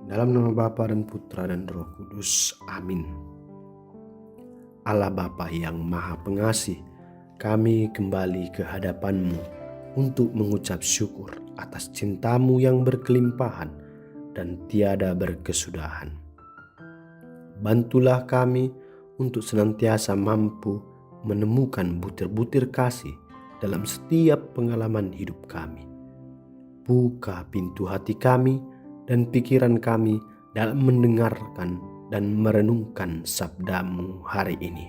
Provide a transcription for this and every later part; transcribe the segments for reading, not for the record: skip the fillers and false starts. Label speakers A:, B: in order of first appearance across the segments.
A: Dalam nama Bapa dan Putra dan Roh Kudus. Amin. Allah Bapa yang Maha Pengasih, kami kembali ke hadapan-Mu untuk mengucap syukur atas cinta-Mu yang berkelimpahan dan tiada berkesudahan. Bantulah kami untuk senantiasa mampu menemukan butir-butir kasih dalam setiap pengalaman hidup kami. Buka pintu hati kami dan pikiran kami dalam mendengarkan dan merenungkan sabda-Mu hari ini.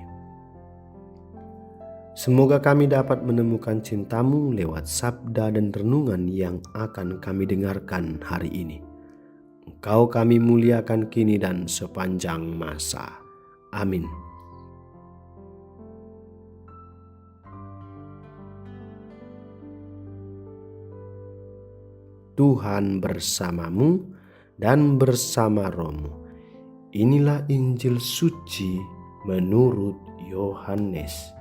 A: Semoga kami dapat menemukan cinta-Mu lewat sabda dan renungan yang akan kami dengarkan hari ini. Engkau kami muliakan kini dan sepanjang masa. Amin. Tuhan bersamamu dan bersama rohmu. Inilah Injil suci menurut Yohanes.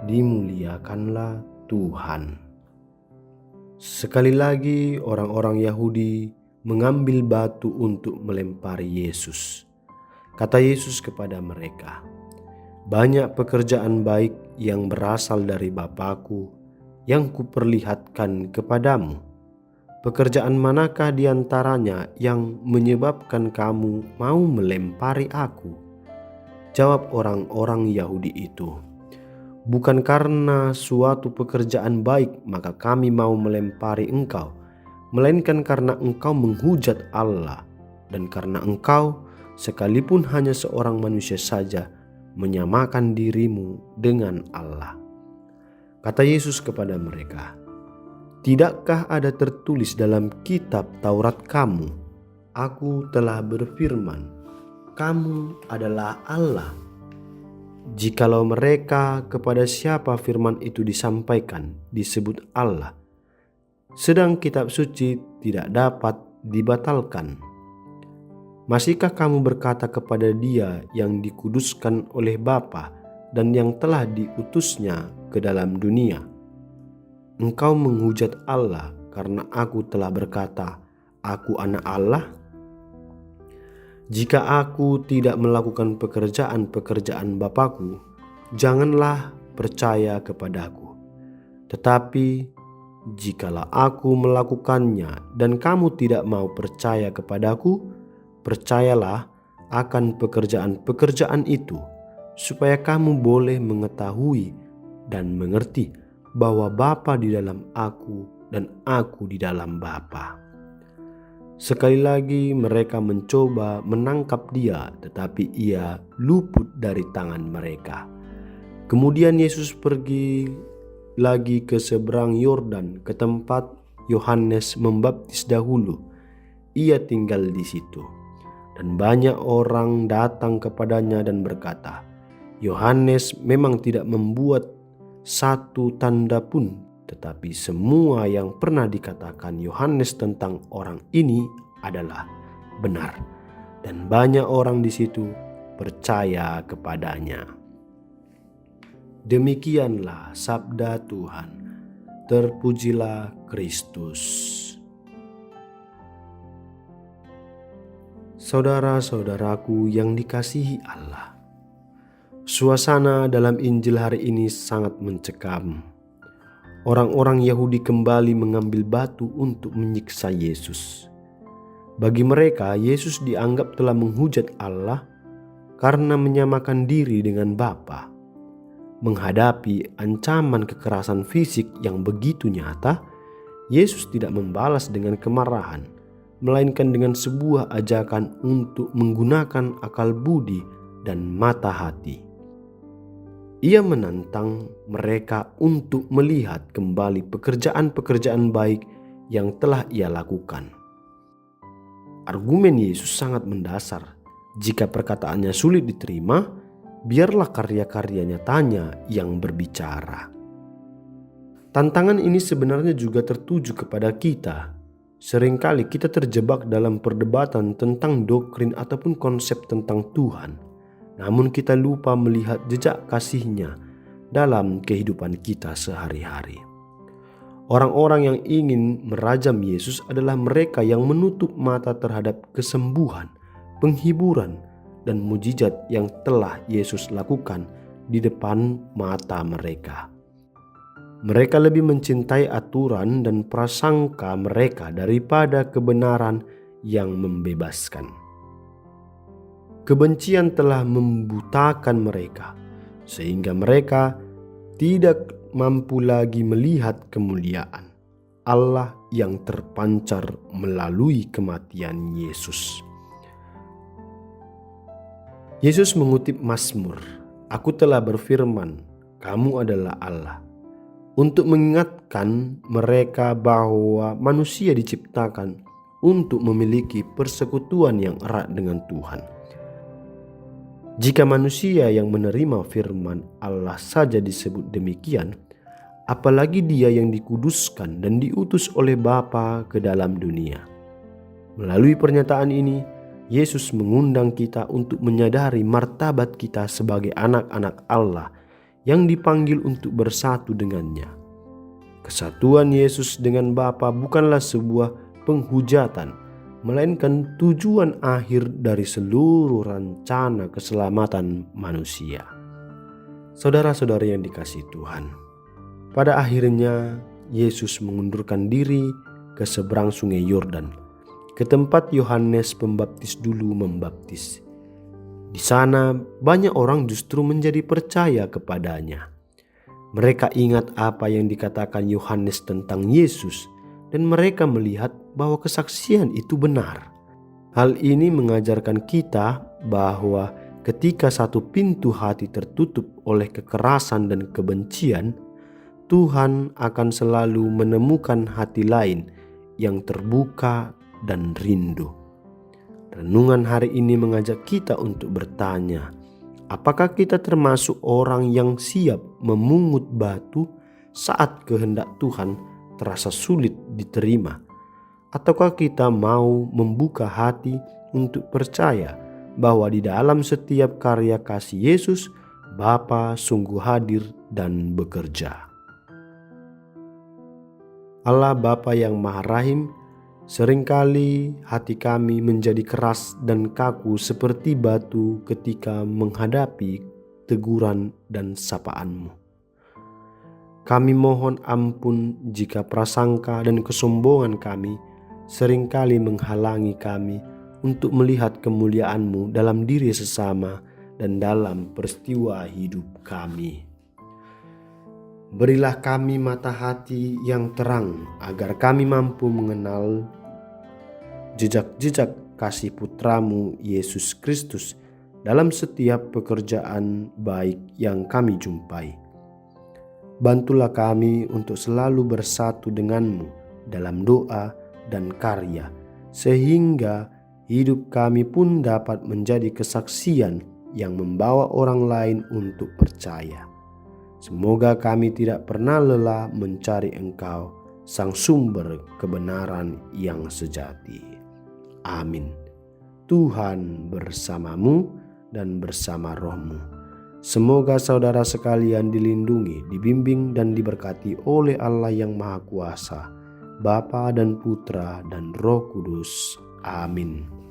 A: Dimuliakanlah Tuhan. Sekali lagi orang-orang Yahudi mengambil batu untuk melempari Yesus. Kata Yesus kepada mereka, "Banyak pekerjaan baik yang berasal dari Bapa-Ku yang kuperlihatkan kepadamu. Pekerjaan manakah di antaranya yang menyebabkan kamu mau melempari aku?" Jawab orang-orang Yahudi itu, "Bukan karena suatu pekerjaan baik maka kami mau melempari engkau, melainkan karena engkau menghujat Allah dan karena engkau, sekalipun hanya seorang manusia saja, menyamakan dirimu dengan Allah." Kata Yesus kepada mereka, "Tidakkah ada tertulis dalam kitab Taurat kamu, Aku telah berfirman, kamu adalah Allah? Jikalau mereka kepada siapa firman itu disampaikan disebut Allah, sedang kitab suci tidak dapat dibatalkan. Masihkah kamu berkata kepada Dia yang dikuduskan oleh Bapa dan yang telah diutusnya ke dalam dunia, engkau menghujat Allah karena aku telah berkata, aku anak Allah? Jika aku tidak melakukan pekerjaan-pekerjaan Bapa-Ku, janganlah percaya kepadaku. Tetapi jikalau aku melakukannya dan kamu tidak mau percaya kepadaku, percayalah akan pekerjaan-pekerjaan itu, supaya kamu boleh mengetahui dan mengerti bahwa Bapa di dalam aku dan aku di dalam Bapa." Sekali lagi mereka mencoba menangkap Dia, tetapi Ia luput dari tangan mereka. Kemudian Yesus pergi lagi ke seberang Yordan, ke tempat Yohanes membaptis dahulu. Ia tinggal di situ, dan banyak orang datang kepadanya dan berkata, "Yohanes memang tidak membuat satu tanda pun, tetapi semua yang pernah dikatakan Yohanes tentang orang ini adalah benar." Dan banyak orang di situ percaya kepadanya. Demikianlah sabda Tuhan. Terpujilah Kristus. Saudara-saudaraku yang dikasihi Allah, suasana dalam Injil hari ini sangat mencekam. Orang-orang Yahudi kembali mengambil batu untuk menyiksa Yesus. Bagi mereka, Yesus dianggap telah menghujat Allah karena menyamakan diri dengan Bapa. Menghadapi ancaman kekerasan fisik yang begitu nyata, Yesus tidak membalas dengan kemarahan, melainkan dengan sebuah ajakan untuk menggunakan akal budi dan mata hati. Ia menantang mereka untuk melihat kembali pekerjaan-pekerjaan baik yang telah Ia lakukan. Argumen Yesus sangat mendasar. Jika perkataannya sulit diterima, biarlah karya-karya nyatanya yang berbicara. Tantangan ini sebenarnya juga tertuju kepada kita. Seringkali kita terjebak dalam perdebatan tentang doktrin ataupun konsep tentang Tuhan, namun kita lupa melihat jejak kasih-Nya dalam kehidupan kita sehari-hari. Orang-orang yang ingin merajam Yesus adalah mereka yang menutup mata terhadap kesembuhan, penghiburan, dan mujizat yang telah Yesus lakukan di depan mata mereka. Mereka lebih mencintai aturan dan prasangka mereka daripada kebenaran yang membebaskan. Kebencian telah membutakan mereka, sehingga mereka tidak mampu lagi melihat kemuliaan Allah yang terpancar melalui kematian Yesus. Yesus mengutip Mazmur, "Aku telah berfirman, kamu adalah Allah," untuk mengingatkan mereka bahwa manusia diciptakan untuk memiliki persekutuan yang erat dengan Tuhan. Jika manusia yang menerima firman Allah saja disebut demikian, apalagi dia yang dikuduskan dan diutus oleh Bapa ke dalam dunia. Melalui pernyataan ini, Yesus mengundang kita untuk menyadari martabat kita sebagai anak-anak Allah yang dipanggil untuk bersatu dengannya. Kesatuan Yesus dengan Bapa bukanlah sebuah penghujatan, melainkan tujuan akhir dari seluruh rencana keselamatan manusia. Saudara-saudari yang dikasihi Tuhan, pada akhirnya Yesus mengundurkan diri ke seberang sungai Yordan, ke tempat Yohanes Pembaptis dulu membaptis. Di sana banyak orang justru menjadi percaya kepadanya. Mereka ingat apa yang dikatakan Yohanes tentang Yesus, dan mereka melihat bahwa kesaksian itu benar. Hal ini mengajarkan kita bahwa ketika satu pintu hati tertutup oleh kekerasan dan kebencian, Tuhan akan selalu menemukan hati lain yang terbuka dan rindu. Renungan hari ini mengajak kita untuk bertanya, apakah kita termasuk orang yang siap memungut batu saat kehendak Tuhan terasa sulit diterima? Ataukah kita mau membuka hati untuk percaya bahwa di dalam setiap karya kasih Yesus, Bapa sungguh hadir dan bekerja? Allah Bapa yang Maha Rahim, seringkali hati kami menjadi keras dan kaku seperti batu ketika menghadapi teguran dan sapaan-Mu. Kami mohon ampun jika prasangka dan kesombongan kami seringkali menghalangi kami untuk melihat kemuliaan-Mu dalam diri sesama dan dalam peristiwa hidup kami. Berilah kami mata hati yang terang agar kami mampu mengenal jejak-jejak kasih Putra-Mu Yesus Kristus dalam setiap pekerjaan baik yang kami jumpai. Bantulah kami untuk selalu bersatu dengan-Mu dalam doa dan karya, sehingga hidup kami pun dapat menjadi kesaksian yang membawa orang lain untuk percaya. Semoga kami tidak pernah lelah mencari Engkau, Sang Sumber kebenaran yang sejati. Amin. Tuhan bersamamu dan bersama rohmu. Semoga saudara sekalian dilindungi, dibimbing dan diberkati oleh Allah yang Maha Kuasa, Bapa dan Putra dan Roh Kudus. Amin.